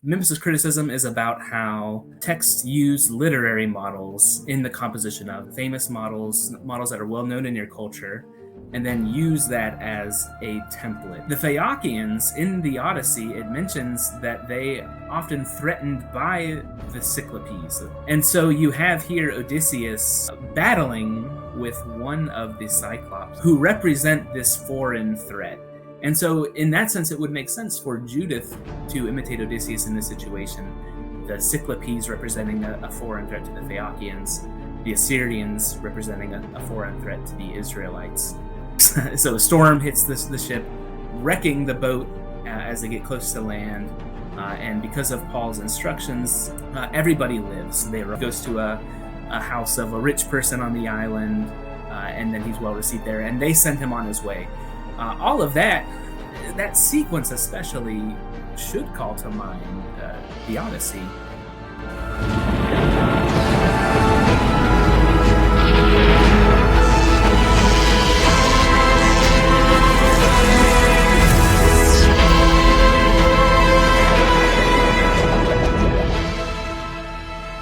Memphis' criticism is about how texts use literary models in the composition of famous models that are well known in your culture, and then use that as a template. The Phaeacians in the Odyssey, it mentions that they often threatened by the Cyclopes. And so you have here Odysseus battling with one of the Cyclops who represent this foreign threat. And so in that sense, it would make sense for Judith to imitate Odysseus in this situation. The Cyclopes representing a foreign threat to the Phaeacians, the Assyrians representing a foreign threat to the Israelites. So a storm hits the ship, wrecking the boat as they get close to land. And because of Paul's instructions, everybody lives. They goes to a house of a rich person on the island, and then he's well received there, and they send him on his way. All of that sequence especially should call to mind the Odyssey.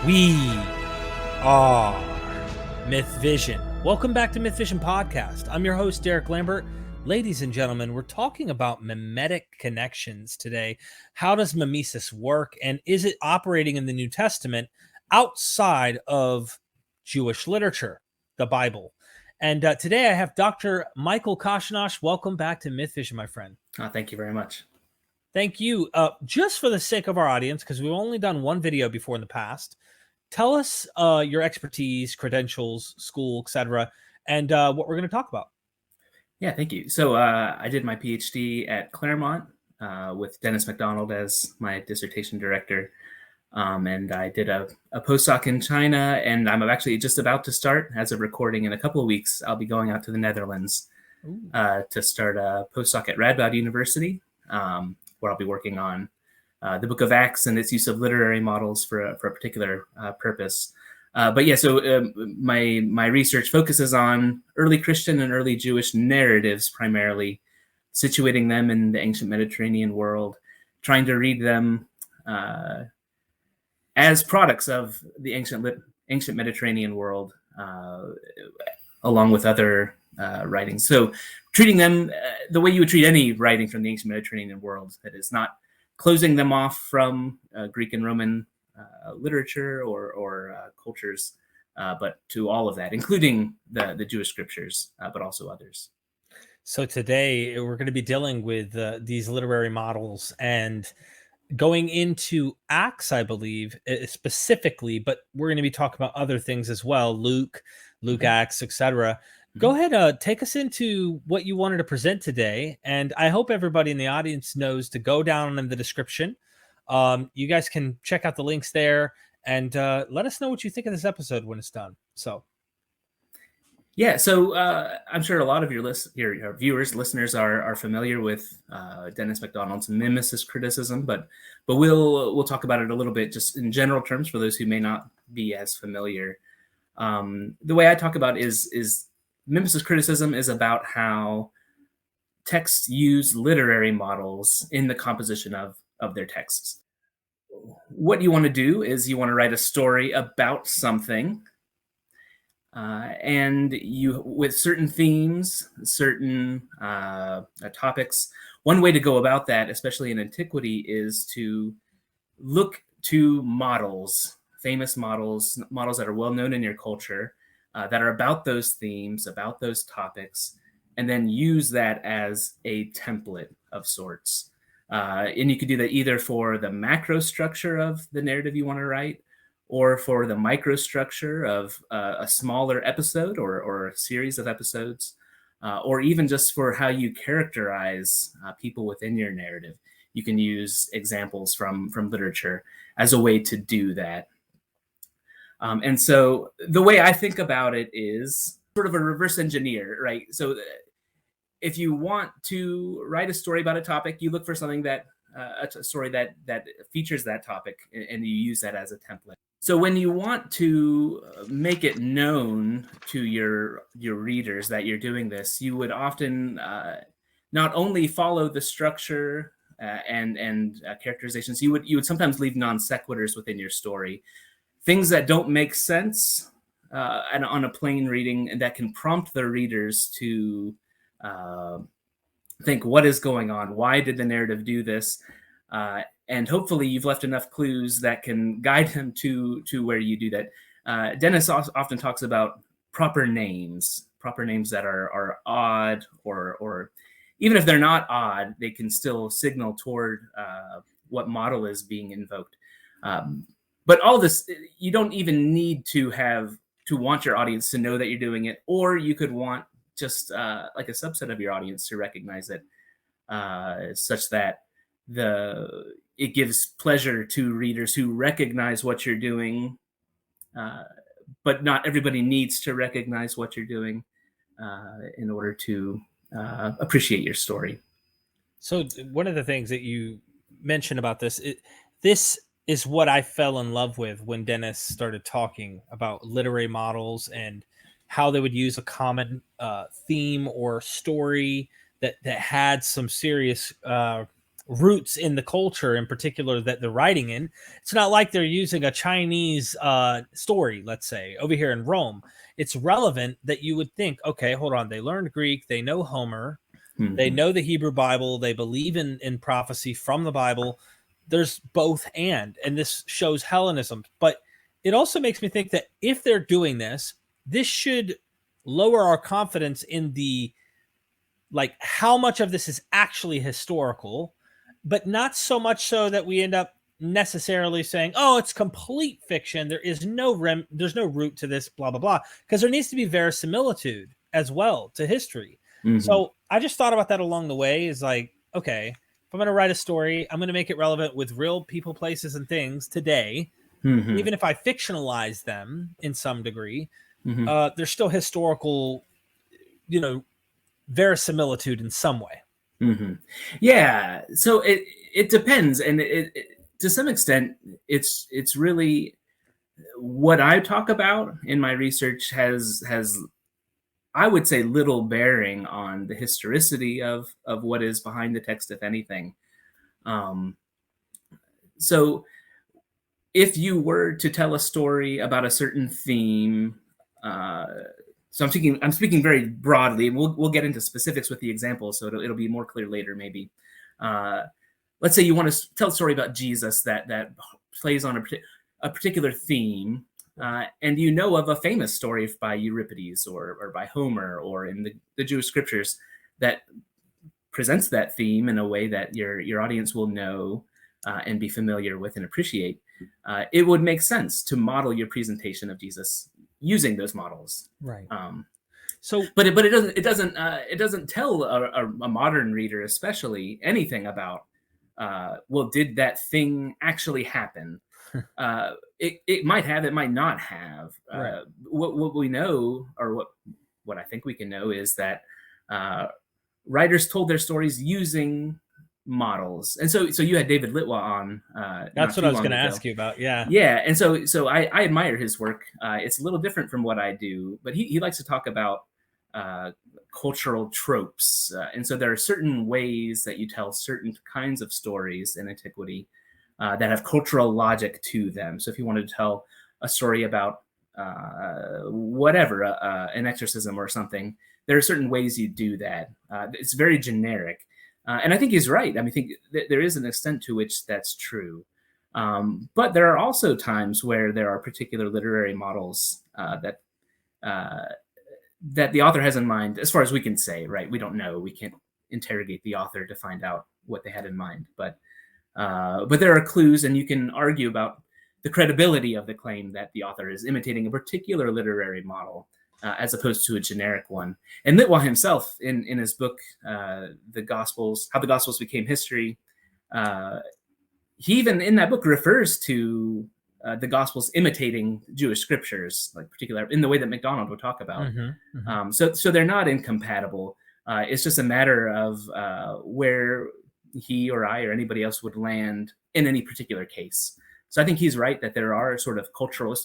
We are MythVision. Welcome back to MythVision Podcast. I'm your host, Derek Lambert. Ladies and gentlemen, we're talking about mimetic connections today. How does mimesis work, and is it operating in the New Testament outside of Jewish literature, the Bible? And today I have Dr. Michael Kochenosh. Welcome back to MythVision, my friend. Thank you very much. Thank you. Just for the sake of our audience, because we've only done one video before in the past, tell us your expertise, credentials, school, etc., and what we're going to talk about. Yeah, thank you. So I did my PhD at Claremont with Dennis McDonald as my dissertation director. And I did a postdoc in China, and I'm actually just about to start, as of recording in a couple of weeks, I'll be going out to the Netherlands to start a postdoc at Radboud University, where I'll be working on the Book of Acts and its use of literary models for a particular purpose. But yeah, so my research focuses on early Christian and early Jewish narratives, primarily situating them in the ancient Mediterranean world, trying to read them as products of the ancient Mediterranean world, along with other writings. So treating them the way you would treat any writing from the ancient Mediterranean world, that is, not closing them off from Greek and Roman literature or cultures, but to all of that, including the Jewish scriptures, but also others. So today we're going to be dealing with these literary models and going into Acts, I believe, specifically, but we're going to be talking about other things as well, Luke, Acts, etc. Go ahead, take us into what you wanted to present today, and I hope everybody in the audience knows to go down in the description. You guys can check out the links there, and let us know what you think of this episode when it's done. So, yeah, so I'm sure a lot of your viewers, listeners are familiar with Dennis McDonald's mimesis criticism, but we'll talk about it a little bit just in general terms for those who may not be as familiar. The way I talk about is mimesis criticism is about how texts use literary models in the composition of their texts. What you want to do is you want to write a story about something, and you, with certain themes, certain topics. One way to go about that, especially in Antiquity, is to look to models, famous models that are well known in your culture, that are about those themes, about those topics, and then use that as a template of sorts. And you could do that either for the macro structure of the narrative you want to write, or for the microstructure of a smaller episode or a series of episodes, or even just for how you characterize people within your narrative. You can use examples from literature as a way to do that. And so the way I think about it is sort of a reverse engineer, right? So if you want to write a story about a topic, you look for something that a story that features that topic, and you use that as a template. So when you want to make it known to your readers that you're doing this, you would often not only follow the structure and characterizations. You would sometimes leave non sequiturs within your story, things that don't make sense and on a plain reading, and that can prompt the readers to think, what is going on? Why did the narrative do this? And hopefully you've left enough clues that can guide them to where you do that. Dennis often talks about proper names that are odd, or even if they're not odd, they can still signal toward what model is being invoked. But all this, you don't even need to want your audience to know that you're doing it, or you could want just like a subset of your audience to recognize it, such that it gives pleasure to readers who recognize what you're doing, but not everybody needs to recognize what you're doing in order to appreciate your story. So one of the things that you mentioned about this is what I fell in love with when Dennis started talking about literary models and how they would use a common theme or story that had some serious roots in the culture in particular that they're writing in. It's not like they're using a Chinese story, let's say, over here in Rome. It's relevant that you would think, okay, hold on, they learned Greek, they know Homer, they know the Hebrew Bible, they believe in prophecy from the Bible. There's both and this shows Hellenism. But it also makes me think that if they're doing this should lower our confidence in like how much of this is actually historical, but not so much so that we end up necessarily saying, oh, it's complete fiction. There's no root to this, blah, blah, blah. Because there needs to be verisimilitude as well to history. So I just thought about that along the way, is like, okay, if I'm going to write a story, I'm going to make it relevant with real people, places, and things today. Even if I fictionalize them in some degree, there's still historical, verisimilitude in some way. Yeah. So it depends. And it to some extent, it's really what I talk about in my research has I would say little bearing on the historicity of what is behind the text, if anything. So if you were to tell a story about a certain theme, so I'm speaking very broadly, and we'll get into specifics with the examples, so it'll be more clear later, maybe. Let's say you want to tell a story about Jesus that plays on a particular theme, and you know of a famous story by Euripides or by Homer or in the Jewish scriptures that presents that theme in a way that your audience will know and be familiar with and appreciate. It would make sense to model your presentation of Jesus using those models, right? But it doesn't tell a modern reader, especially, anything about well, did that thing actually happen? It might have, it might not have. Right. What we know, or what I think we can know, is that writers told their stories using models. And so you had David Litwa on. That's what I was going to ask you about. Yeah. And so I admire his work. It's a little different from what I do, but he likes to talk about cultural tropes. And so there are certain ways that you tell certain kinds of stories in antiquity that have cultural logic to them. So if you wanted to tell a story about whatever, an exorcism or something, there are certain ways you do that. It's very generic. And I think he's right. I mean, I think there is an extent to which that's true. But there are also times where there are particular literary models that the author has in mind, as far as we can say, right? We don't know. We can't interrogate the author to find out what they had in mind. But there are clues, and you can argue about the credibility of the claim that the author is imitating a particular literary model as opposed to a generic one. And Litwa himself, in his book, The Gospels, How the Gospels Became History, he even in that book refers to the Gospels imitating Jewish scriptures, like particular in the way that MacDonald would talk about. So they're not incompatible. It's just a matter of where he or I or anybody else would land in any particular case. So I think he's right that there are sort of cultural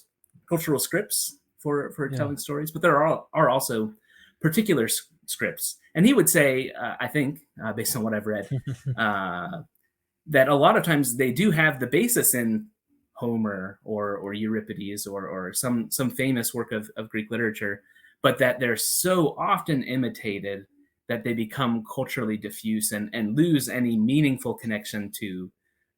scripts for telling stories, but there are also particular scripts. And he would say, I think, based on what I've read, that a lot of times they do have the basis in Homer or Euripides or some famous work of Greek literature, but that they're so often imitated that they become culturally diffuse and lose any meaningful connection to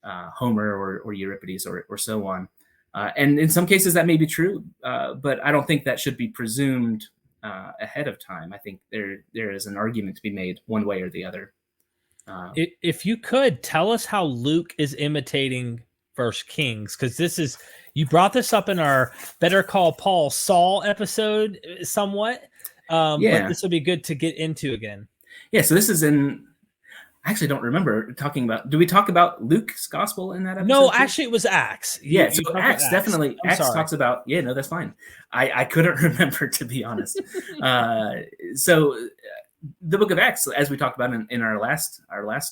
Homer or Euripides or so on. And in some cases that may be true, but I don't think that should be presumed ahead of time. I think there is an argument to be made one way or the other. If you could tell us how Luke is imitating First Kings, because you brought this up in our Better Call Paul Saul episode somewhat, but this would be good to get into again. Yeah, so this is I actually don't remember talking about. Do we talk about Luke's gospel in that episode? No, actually, it was Acts. So Acts definitely. Acts talks about. Yeah, no, that's fine. I couldn't remember, to be honest. So the book of Acts, as we talked about in our last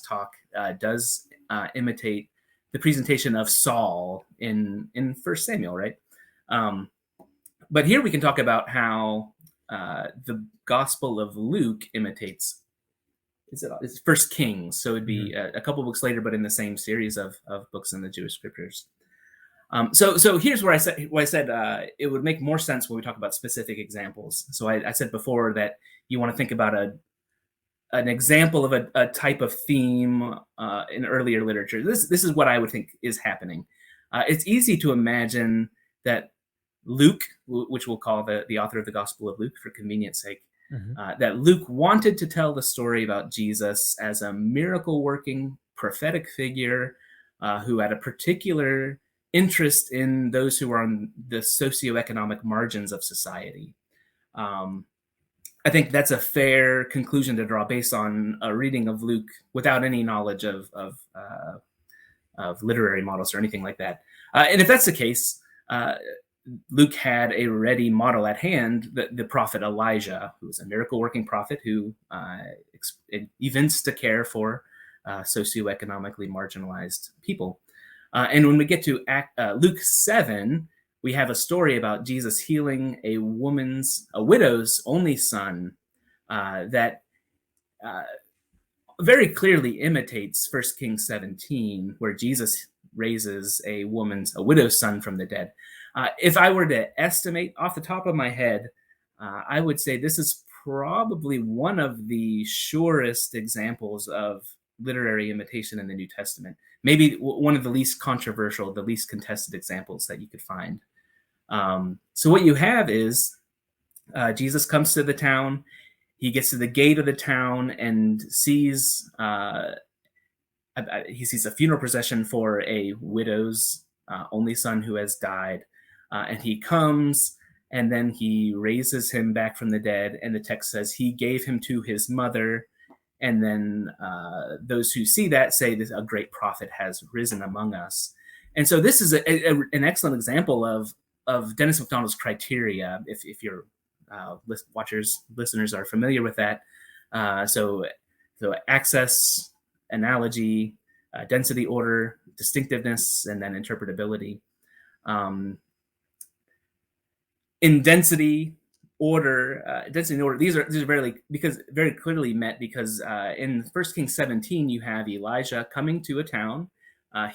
talk, does imitate the presentation of Saul in 1 Samuel, right? But here we can talk about how the Gospel of Luke imitates. It's First Kings, so it'd be a couple books later, but in the same series of books in the Jewish scriptures. So here's where I said it would make more sense when we talk about specific examples. So I said before that you want to think about an example of a type of theme in earlier literature. This is what I would think is happening. It's easy to imagine that Luke, which we'll call the author of the Gospel of Luke for convenience sake, that Luke wanted to tell the story about Jesus as a miracle-working prophetic figure who had a particular interest in those who are on the socioeconomic margins of society. I think that's a fair conclusion to draw based on a reading of Luke without any knowledge of literary models or anything like that. And if that's the case, Luke had a ready model at hand, the prophet Elijah, who was a miracle-working prophet who evinced a care for socioeconomically marginalized people. And when we get to Luke 7, we have a story about Jesus healing a widow's only son that very clearly imitates 1 Kings 17, where Jesus raises a widow's son from the dead. If I were to estimate off the top of my head, I would say this is probably one of the surest examples of literary imitation in the New Testament. Maybe one of the least controversial, the least contested examples that you could find. So what you have is Jesus comes to the town. He gets to the gate of the town and sees he sees a funeral procession for a widow's only son who has died. And he comes and then he raises him back from the dead. And the text says he gave him to his mother. And then those who see that say that a great prophet has risen among us. And so this is an excellent example of Dennis MacDonald's criteria, if your listeners are familiar with that. So access, analogy, density, order, distinctiveness, and then interpretability. In density, order, these are very clearly met because in 1 Kings 17 you have Elijah coming to a town.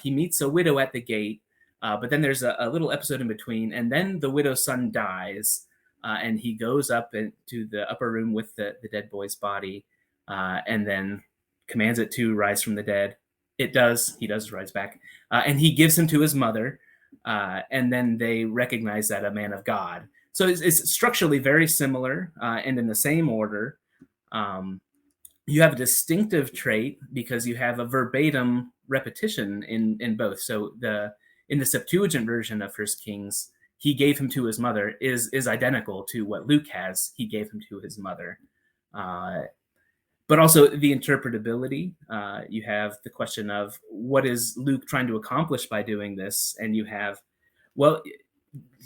He meets a widow at the gate, but then there's a little episode in between, and then the widow's son dies, and he goes up into the upper room with the dead boy's body, and then commands it to rise from the dead. He does rise back, and he gives him to his mother, and then they recognize that a man of God. So it's structurally very similar and in the same order. You have a distinctive trait because you have a verbatim repetition in both. So in the Septuagint version of 1 Kings, he gave him to his mother is identical to what Luke has. He gave him to his mother. But also the interpretability. You have the question of what is Luke trying to accomplish by doing this? And you have,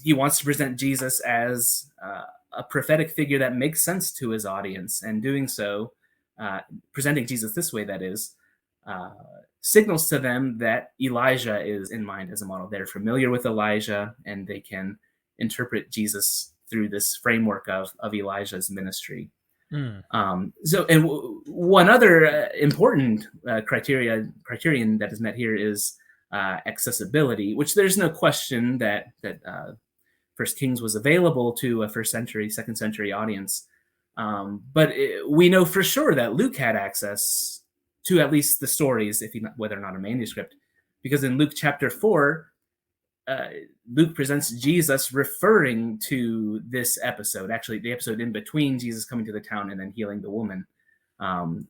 he wants to present Jesus as a prophetic figure that makes sense to his audience, and doing so, presenting Jesus this way, that is, signals to them that Elijah is in mind as a model. They're familiar with Elijah, and they can interpret Jesus through this framework of Elijah's ministry. Mm. One other important criterion that is met here is accessibility, which there's no question that First Kings was available to a first century, second century audience. But we know for sure that Luke had access to at least the stories, whether or not a manuscript, because in Luke chapter 4, Luke presents Jesus referring to this episode, actually the episode in between Jesus coming to the town and then healing the woman.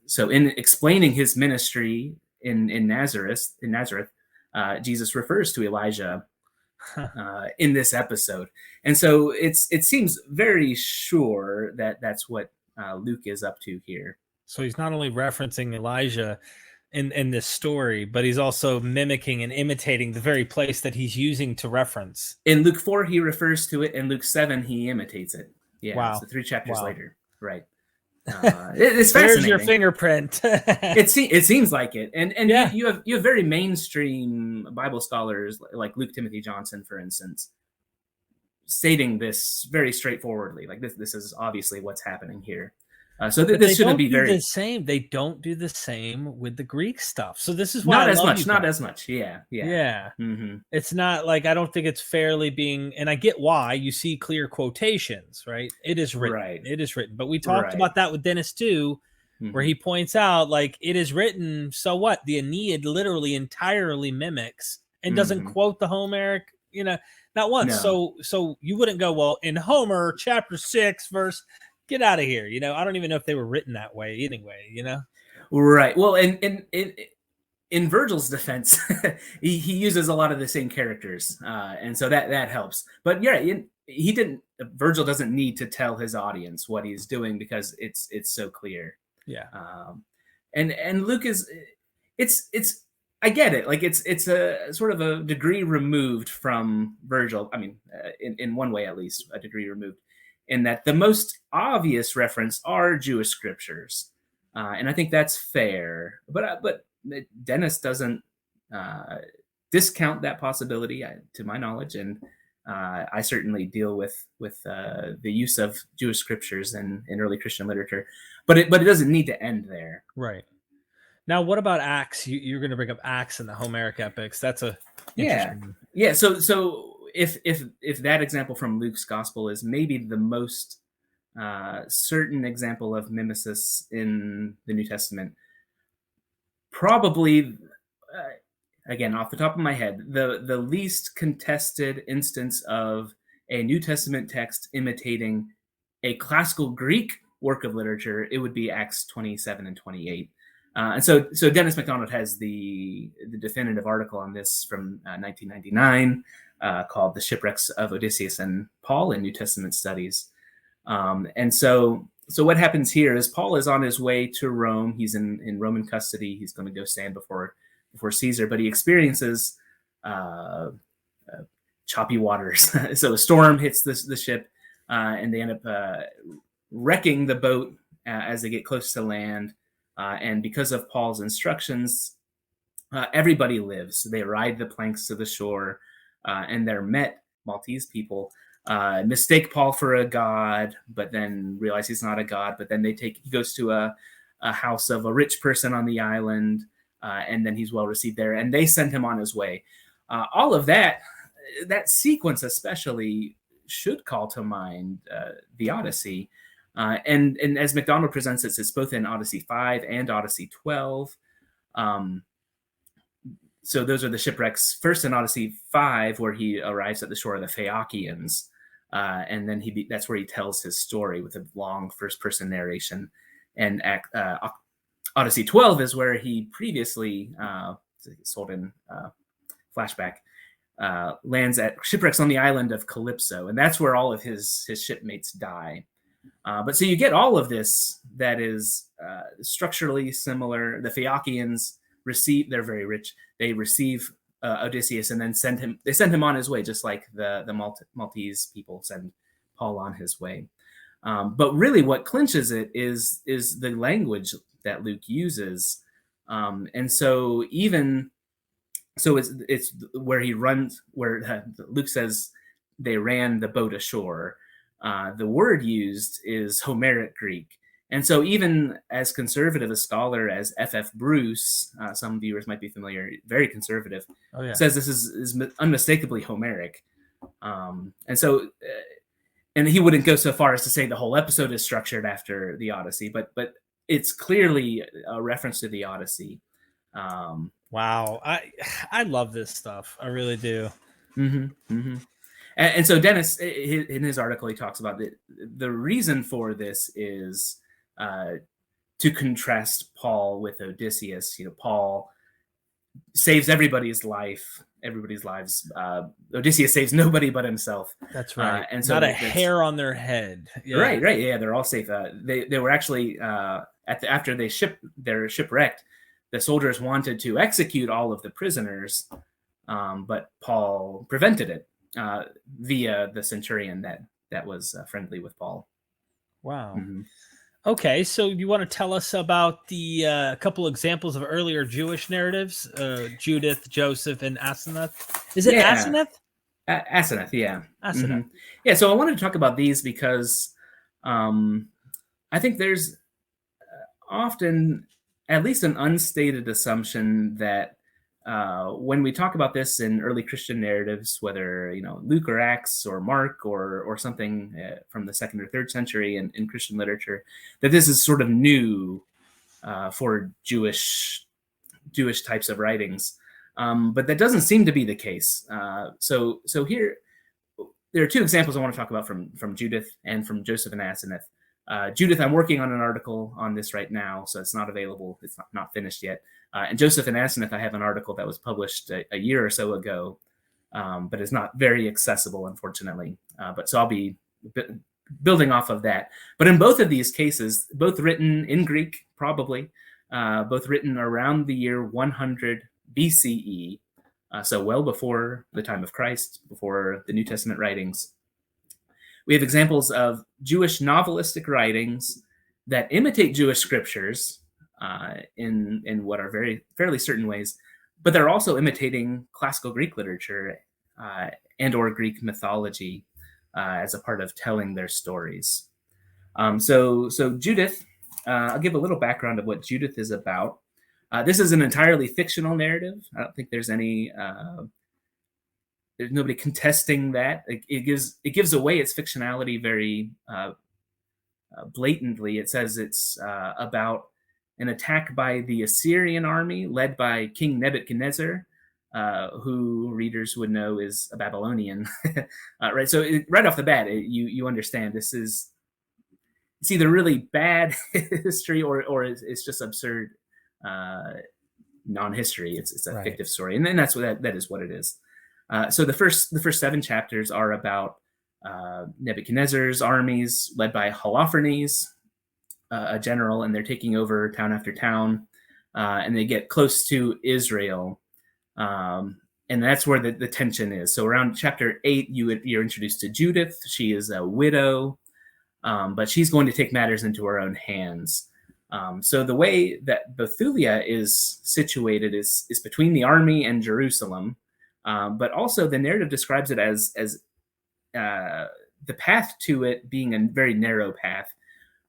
So in explaining his ministry in Nazareth, Jesus refers to Elijah in this episode, and so it seems very sure that that's what Luke is up to here. So he's not only referencing Elijah in this story, but he's also mimicking and imitating the very place that he's using to reference. In Luke 4, he refers to it. In Luke 7, he imitates it. Yeah, wow. So 3 chapters later, right? It's fascinating. There's your fingerprint. It seems like it, and yeah. you have very mainstream Bible scholars like Luke Timothy Johnson, for instance, stating this very straightforwardly. Like this is obviously what's happening here. So this shouldn't be very the same. They don't do the same with the Greek stuff. So this is why not as much. Yeah. Mm-hmm. It's not like, I don't think it's fairly being, and I get why. You see clear quotations, right? It is written. Right. It is written. But we talked about that with Dennis too, where he points out like it is written. So what? The Aeneid literally entirely mimics and doesn't quote the Homeric, not once. No. So you wouldn't go, well, in Homer chapter 6 verse. Get out of here. I don't even know if they were written that way anyway, Right. Well, and in Virgil's defense, he uses a lot of the same characters. And so that helps. But yeah, Virgil doesn't need to tell his audience what he's doing because it's so clear. Yeah. And Luke it's I get it. Like it's a sort of a degree removed from Virgil. I mean, in one way, at least a degree removed, in that the most obvious reference are Jewish scriptures. And I think that's fair. But Dennis doesn't discount that possibility, to my knowledge. And I certainly deal with the use of Jewish scriptures in early Christian literature. But it doesn't need to end there. Right. Now, what about Acts? You're going to bring up Acts in the Homeric epics. That's a interesting... Yeah. So if that example from Luke's gospel is maybe the most certain example of mimesis in the New Testament, probably, again, off the top of my head, the least contested instance of a New Testament text imitating a classical Greek work of literature, it would be Acts 27 and 28. And so Dennis MacDonald has the definitive article on this from 1999 called "The Shipwrecks of Odysseus and Paul in New Testament Studies." And so what happens here is Paul is on his way to Rome. He's in Roman custody. He's going to go stand before Caesar, but he experiences choppy waters. So a storm hits the ship, and they end up wrecking the boat as they get close to land. And because of Paul's instructions, everybody lives. They ride the planks to the shore, and they're met, Maltese people, mistake Paul for a god, but then realize he's not a god. But then he goes to a house of a rich person on the island, and then he's well received there, and they send him on his way. All of that sequence especially should call to mind the Odyssey. And as MacDonald presents it, it's both in Odyssey 5 and Odyssey 12. So those are the shipwrecks. First in Odyssey 5, where he arrives at the shore of the Phaeacians, and then that's where he tells his story with a long first-person narration. And Odyssey 12 is where he previously, sold in flashback, lands at shipwrecks on the island of Calypso, and that's where all of his shipmates die. But so you get all of this that is structurally similar. The Phaeacians they're very rich. They receive Odysseus and then send him on his way, just like the Maltese people send Paul on his way. But really what clinches it is the language that Luke uses. And so it's where he runs, where Luke says they ran the boat ashore. The word used is Homeric Greek, And so even as conservative a scholar as F.F. Bruce, some viewers might be familiar, very conservative, Oh yeah. says this is unmistakably Homeric. And so, and he wouldn't go so far as to say the whole episode is structured after the Odyssey, but it's clearly a reference to the Odyssey. Wow, I love this stuff. I really do. And so Dennis, in his article, he talks about the reason for this is to contrast Paul with Odysseus. Paul saves everybody's lives. Odysseus saves nobody but himself. That's right. And so not a hair on their head. Yeah. Right. Yeah, they're all safe. They were actually after they're shipwrecked, the soldiers wanted to execute all of the prisoners, but Paul prevented it via the centurion that was friendly with Paul. Wow. Okay, so you want to tell us about the couple examples of earlier Jewish narratives, Judith, Joseph, and Asinith? Is it Asinith? Asinith, yeah. Asinith. Yeah, so I wanted to talk about these because I think there's often at least an unstated assumption that when we talk about this in early Christian narratives, whether Luke or Acts or Mark or something from the 2nd or 3rd century in Christian literature, that this is sort of new for Jewish types of writings, but that doesn't seem to be the case. So here there are two examples I want to talk about from Judith and from Joseph and Asinith. Judith, I'm working on an article on this right now, so it's not available. It's not finished yet. And Joseph and Asinith, I have an article that was published a year or so ago, but is not very accessible, unfortunately. So I'll be building off of that. But in both of these cases, both written in Greek, probably, both written around the year 100 BCE, so well before the time of Christ, before the New Testament writings. We have examples of Jewish novelistic writings that imitate Jewish scriptures in what are fairly certain ways, but they're also imitating classical Greek literature and or Greek mythology as a part of telling their stories. So Judith, I'll give a little background of what Judith is about. This is an entirely fictional narrative. I don't think there's nobody contesting that. It gives away its fictionality very blatantly. It says it's about an attack by the Assyrian army led by King Nebuchadnezzar, who readers would know is a Babylonian. Right. So right off the bat, you understand this is, it's either really bad history or it's just absurd non-history. It's a fictive story, and then that is what it is. So the first 7 chapters are about Nebuchadnezzar's armies led by Holofernes, a general, and they're taking over town after town, and they get close to Israel, and that's where the tension is. So around chapter 8, you're introduced to Judith. She is a widow, but she's going to take matters into her own hands. So the way that Bethulia is situated is between the army and Jerusalem. But also the narrative describes it as the path to it being a very narrow path,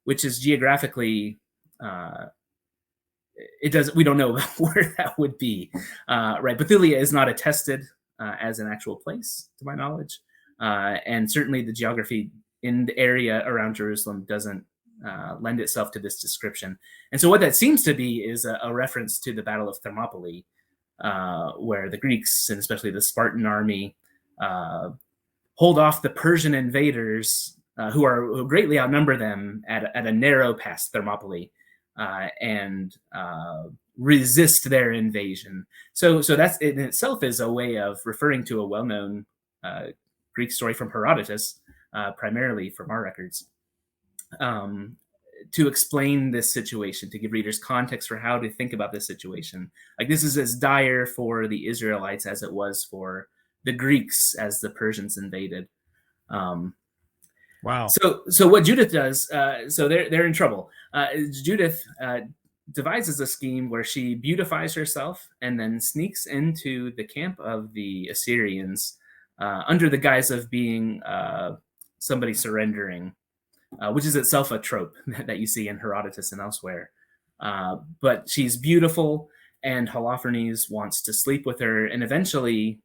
which is geographically, we don't know where that would be. Right. Bethulia is not attested as an actual place, to my knowledge. And certainly the geography in the area around Jerusalem doesn't lend itself to this description. And so what that seems to be is a reference to the Battle of Thermopylae, where the Greeks, and especially the Spartan army, hold off the Persian invaders, who greatly outnumber them at a narrow pass, Thermopylae, and resist their invasion. So that's in itself is a way of referring to a well-known Greek story from Herodotus, primarily from our records, to explain this situation, to give readers context for how to think about this situation. Like, this is as dire for the Israelites as it was for the Greeks as the Persians invaded. Wow. So what Judith does, so they're in trouble. Judith devises a scheme where she beautifies herself and then sneaks into the camp of the Assyrians under the guise of being somebody surrendering. which is itself a trope that you see in Herodotus and elsewhere. But she's beautiful, and Holofernes wants to sleep with her, and eventually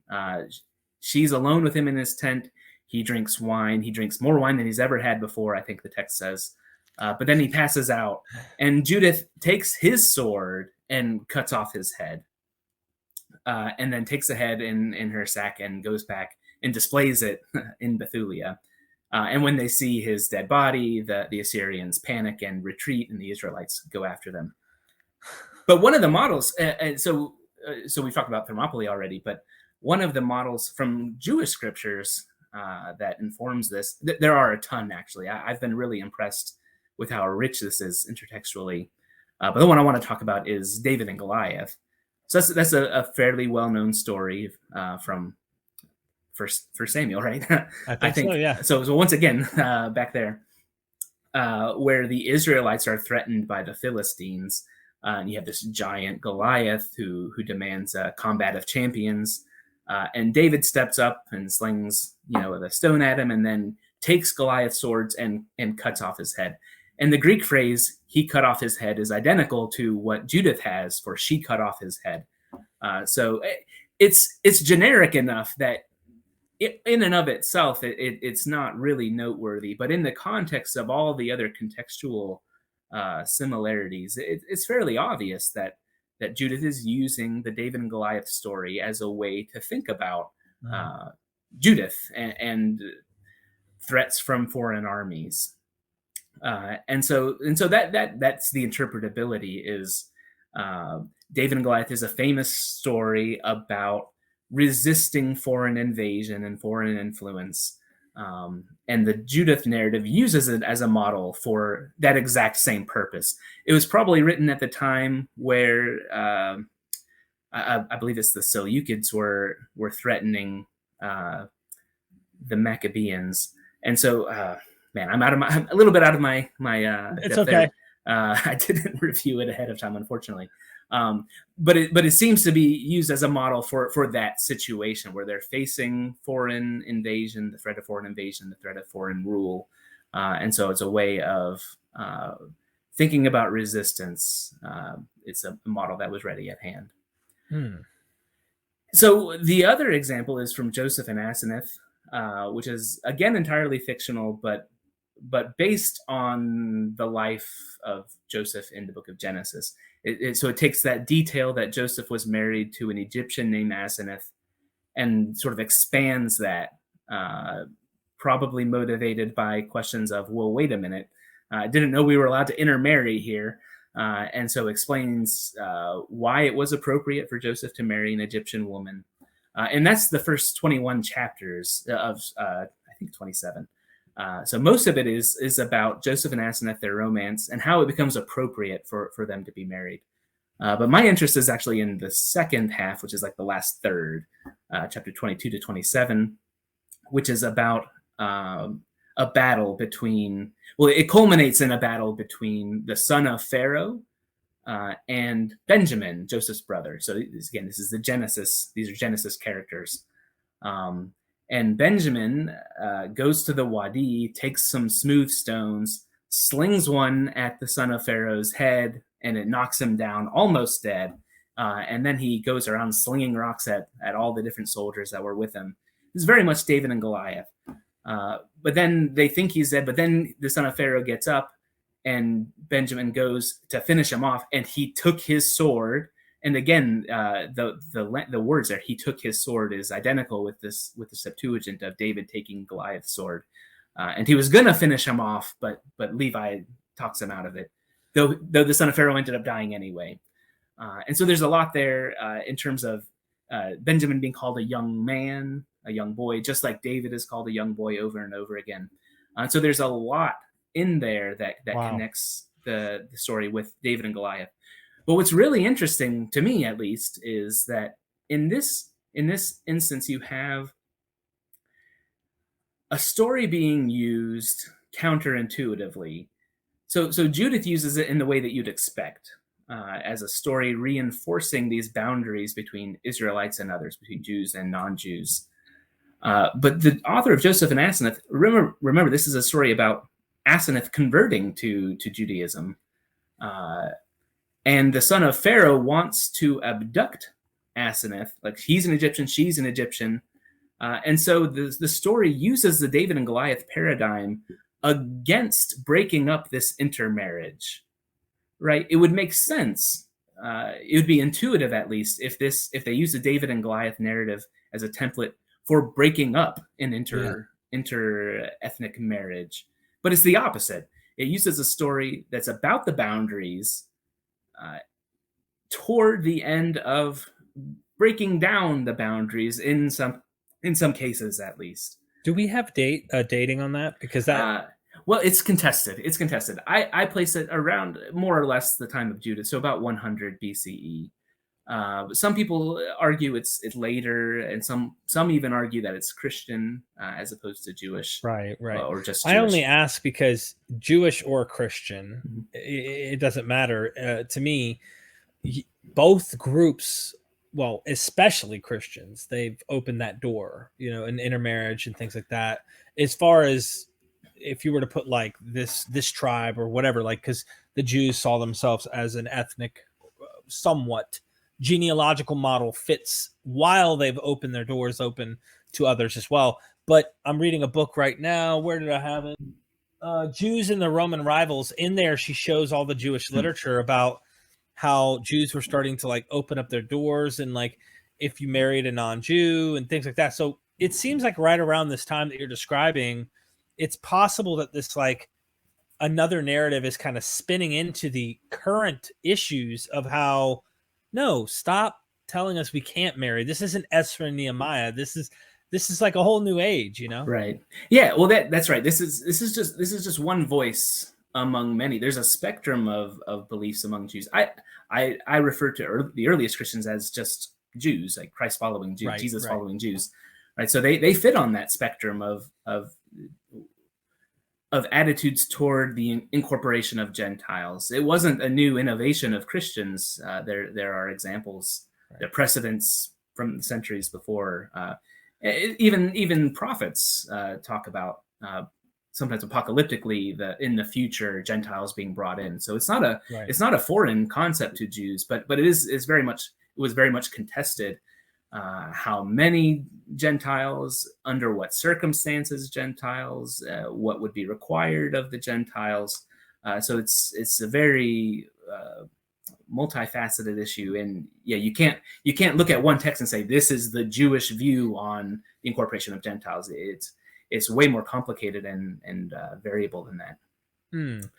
she's alone with him in his tent. He drinks wine. He drinks more wine than he's ever had before, I think the text says. But then he passes out, and Judith takes his sword and cuts off his head, and then takes the head in her sack and goes back and displays it in Bethulia. And when they see his dead body, the Assyrians panic and retreat, and the Israelites go after them. But one of the models, so we've talked about thermopylae already, but one of the models from Jewish scriptures that informs this, there are a ton actually. I've been really impressed with how rich this is intertextually. But the one I want to talk about is David and Goliath. So that's a fairly well-known story from First Samuel, right? I think so, yeah. So once again, back there, where the Israelites are threatened by the Philistines, and you have this giant Goliath who demands a combat of champions, and David steps up and slings, the stone at him, and then takes Goliath's swords and cuts off his head. And the Greek phrase "he cut off his head" is identical to what Judith has for "she cut off his head." So it's generic enough that in and of itself, it's not really noteworthy, but in the context of all the other contextual similarities, it's fairly obvious that Judith is using the David and Goliath story as a way to think about Judith and threats from foreign armies, and so that's the interpretability. Is David and Goliath is a famous story about resisting foreign invasion and foreign influence. And the Judith narrative uses it as a model for that exact same purpose. It was probably written at the time where I believe it's the Seleucids were threatening the Maccabeans. And so, I'm a little bit out of my it's okay. I didn't review it ahead of time, unfortunately. But it seems to be used as a model for that situation where they're facing foreign invasion, the threat of foreign invasion, the threat of foreign rule. And so it's a way of thinking about resistance. It's a model that was ready at hand. So the other example is from Joseph and Asinith, which is, again, entirely fictional, but based on the life of Joseph in the book of Genesis. So it takes that detail that Joseph was married to an Egyptian named Asinith and sort of expands that, probably motivated by questions of, well, wait a minute, I didn't know we were allowed to intermarry here. And so explains why it was appropriate for Joseph to marry an Egyptian woman. And that's the first 21 chapters of, I think, 27. So most of it is about Joseph and Asinith, their romance, and how it becomes appropriate for them to be married. But my interest is actually in the second half, which is like the last third, chapter 22 to 27, which is about a battle between, it culminates in a battle between the son of Pharaoh and Benjamin, Joseph's brother. So again, this is the Genesis. These are Genesis characters. And Benjamin goes to the Wadi, takes some smooth stones, slings one at the son of Pharaoh's head, and it knocks him down almost dead. And then he goes around slinging rocks at all the different soldiers that were with him. This is very much David and Goliath. But then they think he's dead, but then the son of Pharaoh gets up, and Benjamin goes to finish him off, and he took his sword. And again, the words there, he took his sword, is identical with the Septuagint of David taking Goliath's sword. And he was going to finish him off, but Levi talks him out of it, though the son of Pharaoh ended up dying anyway. And so there's a lot there in terms of Benjamin being called a young man, a young boy, just like David is called a young boy over and over again. So there's a lot in there that wow. connects the story with David and Goliath. But what's really interesting, to me at least, is that in this instance, you have a story being used counterintuitively. So Judith uses it in the way that you'd expect, as a story reinforcing these boundaries between Israelites and others, between Jews and non-Jews. But the author of Joseph and Asinith, remember, this is a story about Asinith converting to Judaism. And the son of Pharaoh wants to abduct Asinith. Like, he's an Egyptian, she's an Egyptian. And so the story uses the David and Goliath paradigm against breaking up this intermarriage, right? It would make sense. It would be intuitive, at least, if they use the David and Goliath narrative as a template for breaking up an inter-ethnic marriage. But it's the opposite. It uses a story that's about the boundaries toward the end of breaking down the boundaries in some cases, at least. Do we have dating on that? Because that well, it's contested. I place it around more or less the time of Judith, so about 100 BCE. Some people argue it's later, and some even argue that it's Christian as opposed to Jewish. Right. Or just Jewish. I only ask because Jewish or Christian, it doesn't matter to me. Both groups, well, especially Christians, they've opened that door, in intermarriage and things like that. As far as if you were to put like this tribe or whatever, like, because the Jews saw themselves as an ethnic, somewhat genealogical model fits, while they've opened their doors open to others as well. But I'm reading a book right now. Where did I have it? Jews and the Roman Rivals. In there, she shows all the Jewish literature about how Jews were starting to like open up their doors, and like if you married a non-Jew and things like that. So it seems like right around this time that you're describing, it's possible that this like another narrative is kind of spinning into the current issues of how, no, stop telling us we can't marry. This isn't Ezra and Nehemiah. This is like a whole new age, Right. Yeah. Well, that's right. This is just one voice among many. There's a spectrum of beliefs among Jews. I refer to the earliest Christians as just Jews, like Christ following Jews, Jesus following Jews, right? So they fit on that spectrum of attitudes toward the incorporation of Gentiles. It wasn't a new innovation of Christians. There are examples, the precedents from centuries before. Even prophets talk about sometimes apocalyptically in the future Gentiles being brought in. So it's not a foreign concept to Jews, but it was very much contested. How many Gentiles, under what circumstances Gentiles, what would be required of the Gentiles. So it's a very multifaceted issue, and you can't look at one text and say this is the Jewish view on the incorporation of Gentiles. It's way more complicated and variable than that.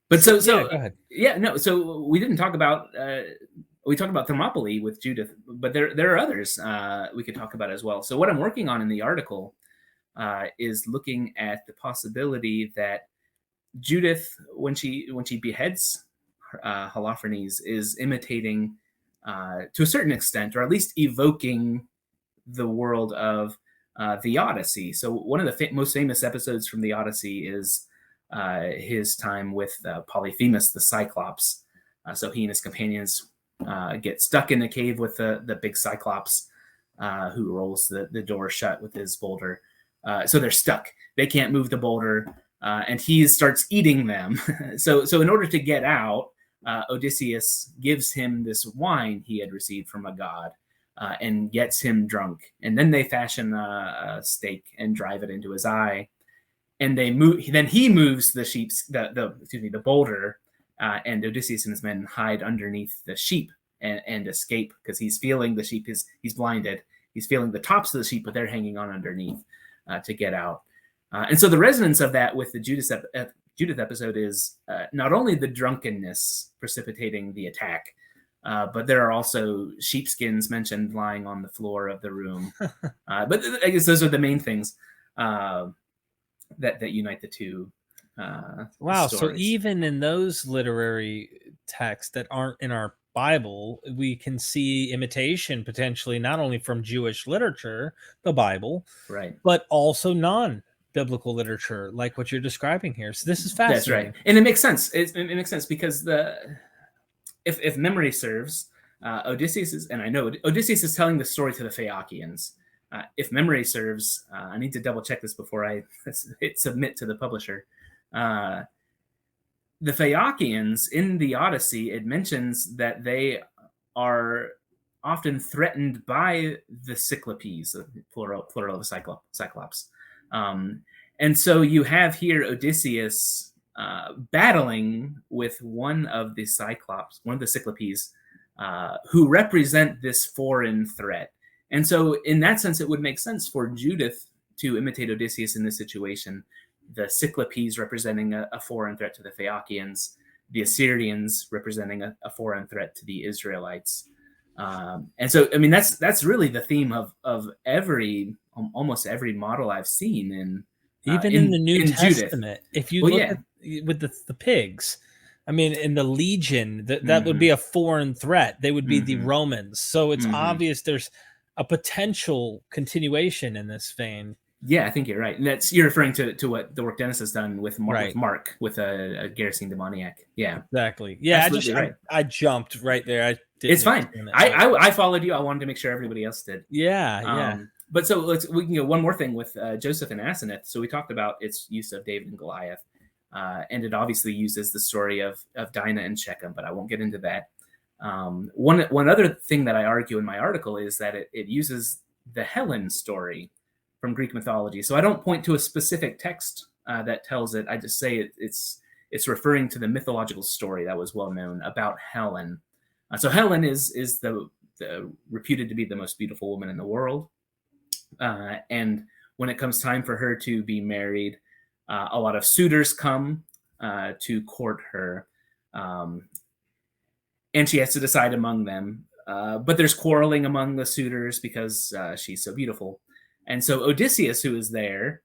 But so go ahead. So we didn't talk about. We talked about thermopylae with Judith, but there are others we could talk about as well. So what I'm working on in the article is looking at the possibility that Judith, when she beheads Holofernes, is imitating to a certain extent, or at least evoking the world of the Odyssey. So one of the most famous episodes from the Odyssey is his time with Polyphemus, the Cyclops. So he and his companions get stuck in the cave with the big Cyclops who rolls the door shut with his boulder. So they're stuck. They can't move the boulder, and he starts eating them. So in order to get out, Odysseus gives him this wine he had received from a god and gets him drunk. And then they fashion a stake and drive it into his eye. And then he moves the boulder. And Odysseus and his men hide underneath the sheep and escape, because he's feeling the sheep he's blinded. He's feeling the tops of the sheep, but they're hanging on underneath to get out. And so the resonance of that with the Judith episode is not only the drunkenness precipitating the attack, but there are also sheepskins mentioned lying on the floor of the room. But I guess those are the main things that unite the two. Wow. stories. So even in those literary texts that aren't in our Bible, we can see imitation potentially not only from Jewish literature, the Bible, right, but also non-biblical literature, like what you're describing here. So this is fascinating. That's right, and it makes sense. It makes sense because if memory serves, Odysseus is telling the story to the Phaeacians. If memory serves, I need to double check this before I hit submit to the publisher. The Phaeacians in the Odyssey, it mentions that they are often threatened by the Cyclopes, plural of Cyclops. And so you have here Odysseus battling with one of the Cyclops, one of the Cyclopes, who represent this foreign threat. And so in that sense, it would make sense for Judith to imitate Odysseus in this situation. The Cyclopes representing a foreign threat to the Phaeacians, the Assyrians representing a foreign threat to the Israelites. And so, I mean, that's really the theme of almost every model I've seen in the New Testament. Judith. If you look at with the pigs, I mean, in the Legion, that would be a foreign threat. They would be the Romans. So it's obvious there's a potential continuation in this vein. Yeah, I think you're right. And you're referring to what the work Dennis has done with Mark, with a Gerasene demoniac. Yeah, exactly. Yeah, I jumped right there. It's fine. I followed you. I wanted to make sure everybody else did. Yeah. But so we can go one more thing with Joseph and Asinith. So we talked about its use of David and Goliath, and it obviously uses the story of Dinah and Shechem, but I won't get into that. One other thing that I argue in my article is that it uses the Helen story from Greek mythology. So I don't point to a specific text that tells it. I just say it's referring to the mythological story that was well known about Helen. So Helen is the reputed to be the most beautiful woman in the world. And when it comes time for her to be married, a lot of suitors come to court her. And she has to decide among them. But there's quarreling among the suitors because she's so beautiful. And so Odysseus, who is there,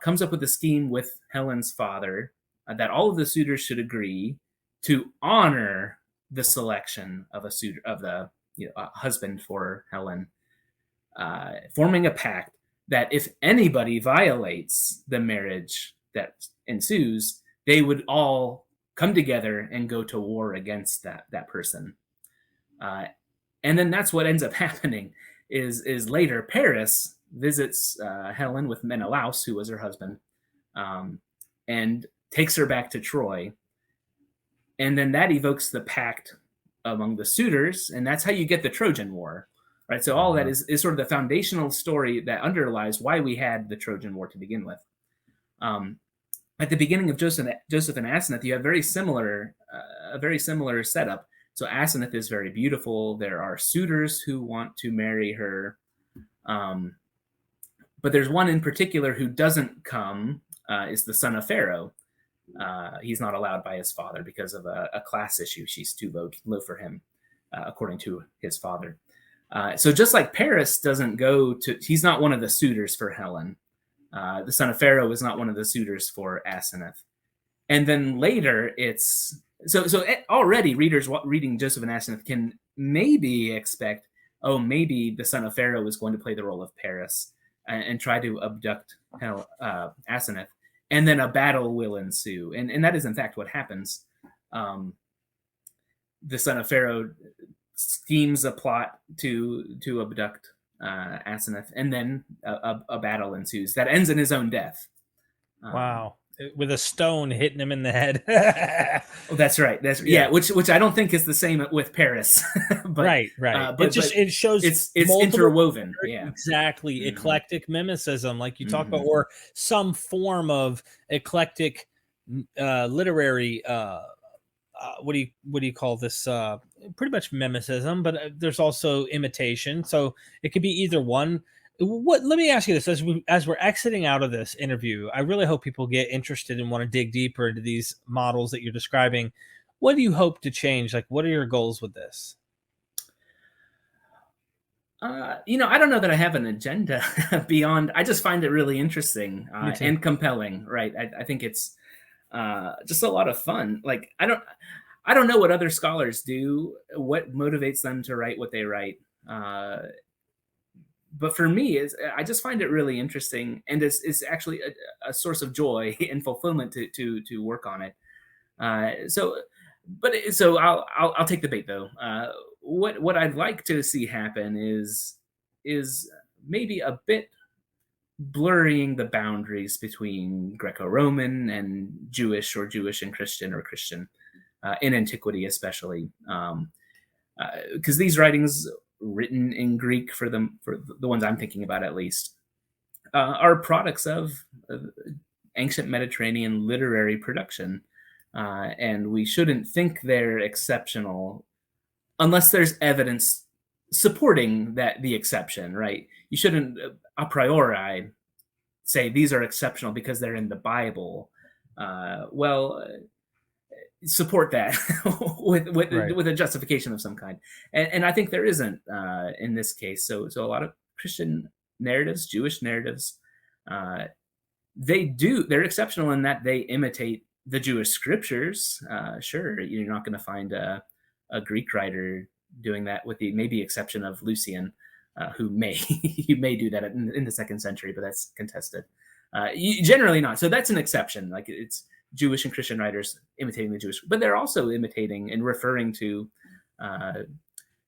comes up with a scheme with Helen's father that all of the suitors should agree to honor the selection of a husband for Helen, forming a pact that if anybody violates the marriage that ensues, they would all come together and go to war against that person. And then that's what ends up happening is later Paris visits Helen with Menelaus, who was her husband, and takes her back to Troy. And then that evokes the pact among the suitors, and that's how you get the Trojan War, right? So all of that is sort of the foundational story that underlies why we had the Trojan War to begin with. At the beginning of Joseph and Asinith, you have a very similar setup. So Asinith is very beautiful. There are suitors who want to marry her. But there's one in particular who doesn't come, is the son of Pharaoh. He's not allowed by his father because of a class issue. She's too low for him, according to his father. So just like Paris doesn't he's not one of the suitors for Helen. The son of Pharaoh is not one of the suitors for Asinith. And then later already readers reading Joseph and Asinith can maybe expect, maybe the son of Pharaoh is going to play the role of Paris and try to abduct Asinith, and then a battle will ensue. And that is in fact what happens. The son of Pharaoh schemes a plot to abduct Asinith, and then a battle ensues that ends in his own death. Wow. With a stone hitting him in the head. Oh, that's right. Which I don't think is the same with Paris. But, right. It shows it's interwoven. Yeah, exactly. Eclectic mimetism, like you talk about, or some form of eclectic literary. What do you call this? Pretty much mimetism, but there's also imitation. So it could be either one. Let me ask you this: as we're exiting out of this interview, I really hope people get interested and want to dig deeper into these models that you're describing. What do you hope to change? Like, what are your goals with this? I don't know that I have an agenda beyond. I just find it really interesting and compelling. Right? I think it's just a lot of fun. Like, I don't know what other scholars do, what motivates them to write what they write. But for me, I just find it really interesting, and it's actually a source of joy and fulfillment to work on it. So I'll take the bait though. What I'd like to see happen is maybe a bit blurring the boundaries between Greco-Roman and Jewish, or Jewish and Christian, or Christian in antiquity, especially, because these writings written in Greek, for the ones I'm thinking about at least, are products of ancient Mediterranean literary production, and we shouldn't think they're exceptional unless there's evidence supporting the exception, right? You shouldn't a priori say these are exceptional because they're in the Bible. Support that with a justification of some kind, and I think there isn't in this case. So a lot of Christian narratives, Jewish narratives, they're exceptional in that they imitate the Jewish scriptures. Sure, you're not going to find a Greek writer doing that, with the maybe exception of Lucian, who may do that in the 2nd century, but that's contested. Generally not. So that's an exception. Like, it's Jewish and Christian writers imitating the Jewish, but they're also imitating and referring to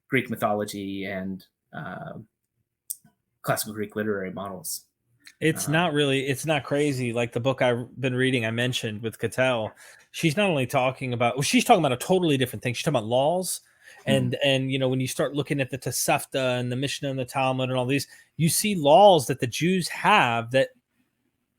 Greek mythology and classical Greek literary models. It's not crazy. Like the book I've been reading, I mentioned with Cattell, she's talking about a totally different thing. She's talking about laws. And when you start looking at the Tosefta and the Mishnah and the Talmud and all these, you see laws that the Jews have that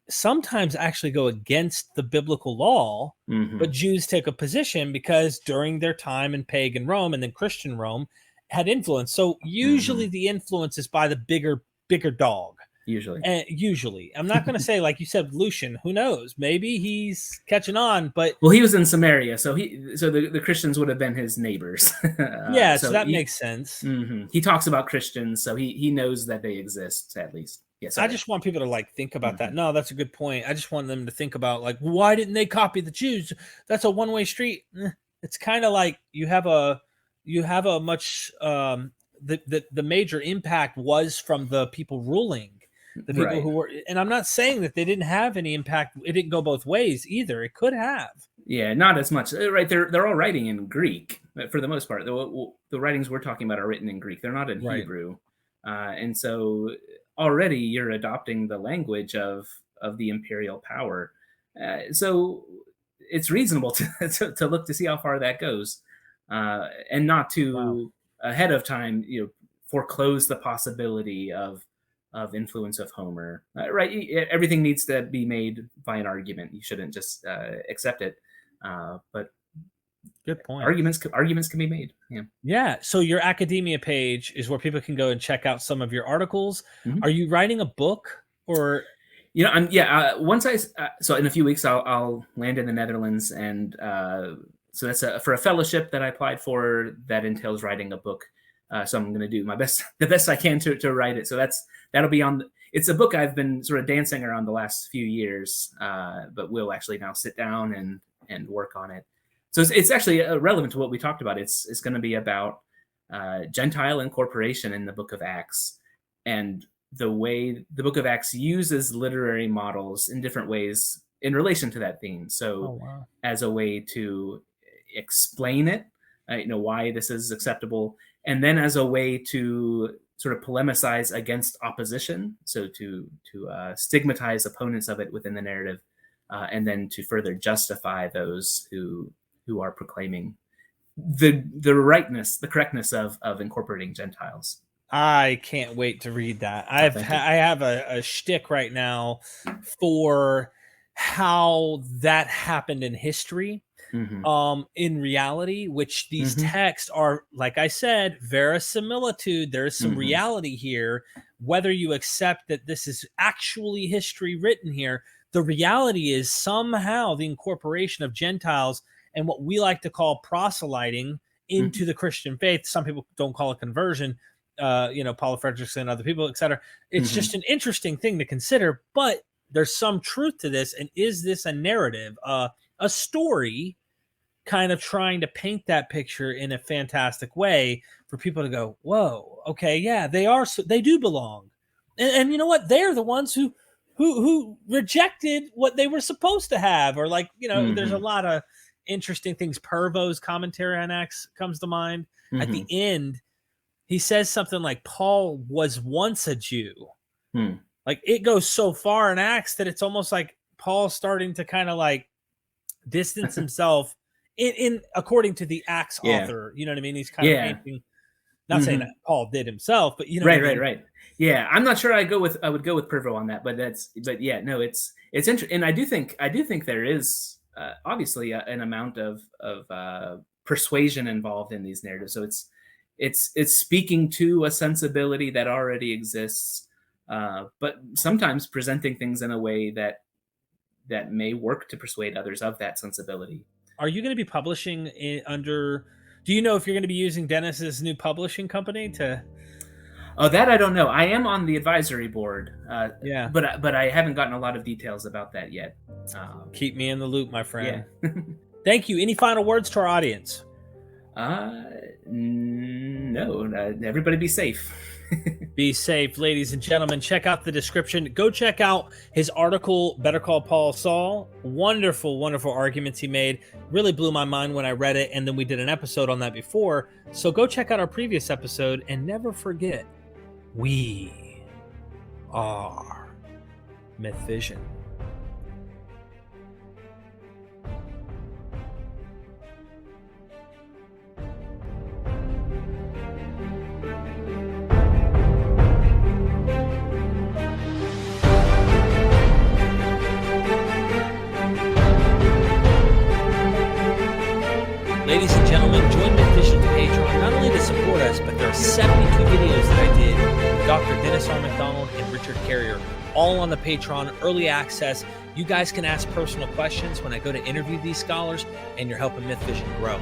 sometimes actually go against the biblical law, but Jews take a position because during their time in pagan Rome and then Christian Rome had influence. So usually the influence is by the bigger dog. Usually. I'm not going to say, like you said, Lucian, who knows? Maybe he's catching on, but... Well, he was in Samaria, so the Christians would have been his neighbors. So that makes sense. He talks about Christians, so he knows that they exist, at least. Yes, I just want people to, like, think about that. No, that's a good point. I just want them to think about, like, why didn't they copy the Jews? That's a one-way street. It's kind of like you have a much... the major impact was from the people ruling. The people who were, and I'm not saying that they didn't have any impact. It didn't go both ways either. It could have. Yeah, not as much. Right, they're all writing in Greek for the most part. The writings we're talking about are written in Greek. They're not in Hebrew, and so already you're adopting the language of the imperial power. So it's reasonable to look to see how far that goes, and not to ahead of time, foreclose the possibility of influence of Homer. Right, everything needs to be made by an argument. You shouldn't just accept it. But good point. Arguments can be made. Yeah. So your academia page is where people can go and check out some of your articles. Are you writing a book, or? Once so in a few weeks I'll land in the Netherlands, and so that's for a fellowship that I applied for that entails writing a book. So I'm going to do the best I can to write it. So that'll be on. It's a book I've been sort of dancing around the last few years, but we'll actually now sit down and work on it. So it's actually relevant to what we talked about. It's going to be about Gentile incorporation in the Book of Acts, and the way the Book of Acts uses literary models in different ways in relation to that theme. So as a way to explain it, why this is acceptable. And then as a way to sort of polemicize against opposition, so to stigmatize opponents of it within the narrative, and then to further justify those who are proclaiming the correctness of incorporating Gentiles. I can't wait to read that. I have a shtick right now for how that happened in history. In reality, which these texts are, like I said, verisimilitude. There is some reality here, whether you accept that this is actually history written here. The reality is somehow the incorporation of Gentiles and what we like to call proselyting into the Christian faith. Some people don't call it conversion, Paula Frederickson, other people, etc. It's just an interesting thing to consider, but there's some truth to this. And is this a narrative, a story, kind of trying to paint that picture in a fantastic way for people to go, whoa, okay, yeah, they do belong. And you know what? They're the ones who rejected what they were supposed to have, or there's a lot of interesting things. Pervo's commentary on Acts comes to mind. At the end, he says something like, Paul was once a Jew. Like it goes so far in Acts that it's almost like Paul's starting to kind of like distance himself in according to the Acts author. You know what I mean? He's kind of painting. Not saying that Paul did himself, but you know, right. Yeah, I'm not sure I would go with Pervo on that, but yeah, no, it's interesting, and I do think there is obviously an amount of persuasion involved in these narratives. So it's speaking to a sensibility that already exists, but sometimes presenting things in a way that may work to persuade others of that sensibility. Are you going to be publishing under? Do you know if you're going to be using Dennis's new publishing company to? Oh, that I don't know. I am on the advisory board. Yeah, but I haven't gotten a lot of details about that yet. Keep me in the loop, my friend. Yeah. Thank you. Any final words to our audience? No. Everybody be safe. Be safe, ladies and gentlemen. Check out the description. Go check out his article, Better Call Paul Saul. Wonderful, wonderful arguments he made. Really blew my mind when I read it, and then we did an episode on that before. So go check out our previous episode, and never forget, we are MythVision. Ladies and gentlemen, join MythVision's Patreon not only to support us, but there are 72 videos that I did with Dr. Dennis R. McDonald and Richard Carrier, all on the Patreon, early access. You guys can ask personal questions when I go to interview these scholars, and you're helping MythVision grow.